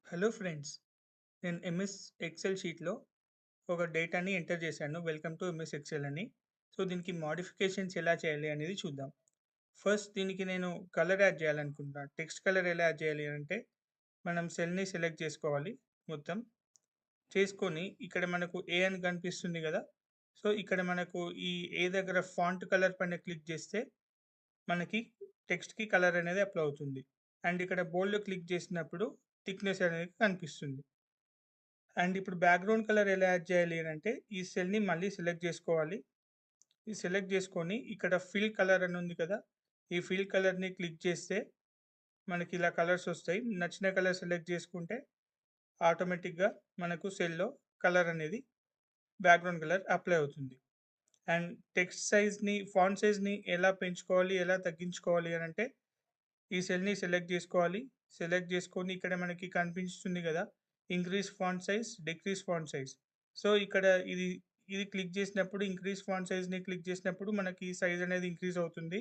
Hello friends, నేను MS Excel షీట్‌లో ఒక డేటాని ఎంటర్ చేశాను. వెల్కమ్ టు ఎంఎస్ ఎక్సెల్ అని. సో, దీనికి మోడిఫికేషన్స్ ఎలా చేయాలి అనేది చూద్దాం. ఫస్ట్ దీనికి నేను కలర్ యాడ్ చేయాలనుకుంటున్నాను. టెక్స్ట్ కలర్ ఎలా యాడ్ చేయాలి అంటే, మనం సెల్‌ని సెలెక్ట్ చేసుకోవాలి మొత్తం. చేసుకొని ఇక్కడ మనకు ఏ అని కనిపిస్తుంది కదా! సో, ఇక్కడ మనకు ఈ ఏ దగ్గర ఫాంట్ కలర్ పైన క్లిక్ చేస్తే మనకి టెక్స్ట్‌కి కలర్ అనేది అప్లై అవుతుంది. అండ్ ఇక్కడ బోల్డ్ క్లిక్ చేసినప్పుడు థిక్‌నెస్ అనేది కనిపిస్తుంది. అండ్ ఇప్పుడు బ్యాక్‌గ్రౌండ్ కలర్ ఎలా యాడ్ చేయాలి అనంటే, ఈ సెల్‌ని మళ్ళీ సెలెక్ట్ జేసుకోవాలి. ఈ సెలెక్ట్ జేసుకొని ఇక్కడ ఫిల్ కలర్ అని ఉంది కదా! ఈ ఫిల్ కలర్‌ని క్లిక్ చేస్తే మనకి ఇలా కలర్స్ ఒస్తాయి. నచ్చిన కలర్ సెలెక్ట్ జేసుకుంటే ఆటోమేటిక్‌గా మనకు సెల్‌లో కలర్ అనేది బ్యాక్‌గ్రౌండ్ కలర్ అప్లై అవుతుంది. అండ్ టెక్స్ట్ సైజ్‌ని, ఫాంట్ సైజ్‌ని ఎలా పెంచుకోవాలి, ఎలా తగ్గించుకోవాలి అనంటే, ఈ సెల్‌ని సెలెక్ట్ జేసుకోవాలి. సెలెక్ట్ జేసుకొని ఇక్కడ మనకి కనిపిస్తుంది గదా! Increase font size, decrease font size. So, ఇక్కడ ఇది ఇది క్లిక్ జేసినప్పుడు ఇంక్రీజ్ ఫాంట్ సైజ్‌ని క్లిక్ జేసినప్పుడు మనకి సైజ్ అనేది ఇంక్రీజ్ అవుతుంది.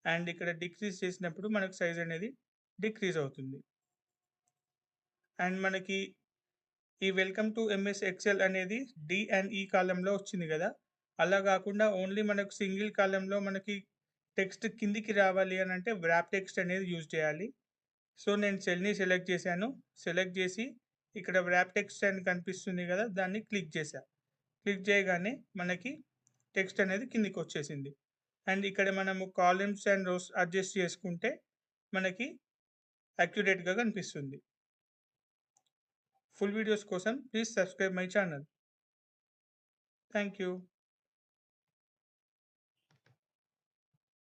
అండ్ ఇక్కడ డిక్రీజ్ చేసినప్పుడు మనకు సైజ్ అనేది డిక్రీజ్ అవుతుంది. అండ్ మనకి ఈ వెల్కమ్ టు ఎంఎస్ ఎక్సెల్ అనేది డి అండ్ ఈ కాలమ్‌లో వచ్చింది గదా! అలా గాకుండా ఓన్లీ మనకు సింగిల్ కాలమ్‌లో మనకి టెక్స్ట్ కిందికి రావాలి అనంటే వ్రాప్ టెక్స్ట్ అనేది యూజ్ చేయాలి. సో, నేను సెల్‌ని సెలెక్ట్ చేశాను. సెలెక్ట్ చేసి ఇక్కడ వ్రాప్ టెక్స్ట్ అని కనిపిస్తుంది గదా! దాన్ని క్లిక్ చేశా. క్లిక్ చేయగానే మనకి టెక్స్ట్ అనేది కిందికొచ్చేసింది. అండ్ ఇక్కడ మనము కాలమ్స్ అండ్ రోస్ అడ్జస్ట్ చేసుకుంటే మనకి అక్యురేట్‌గా కనిపిస్తుంది. ఫుల్ వీడియోస్ కోసం please subscribe my channel. Thank you.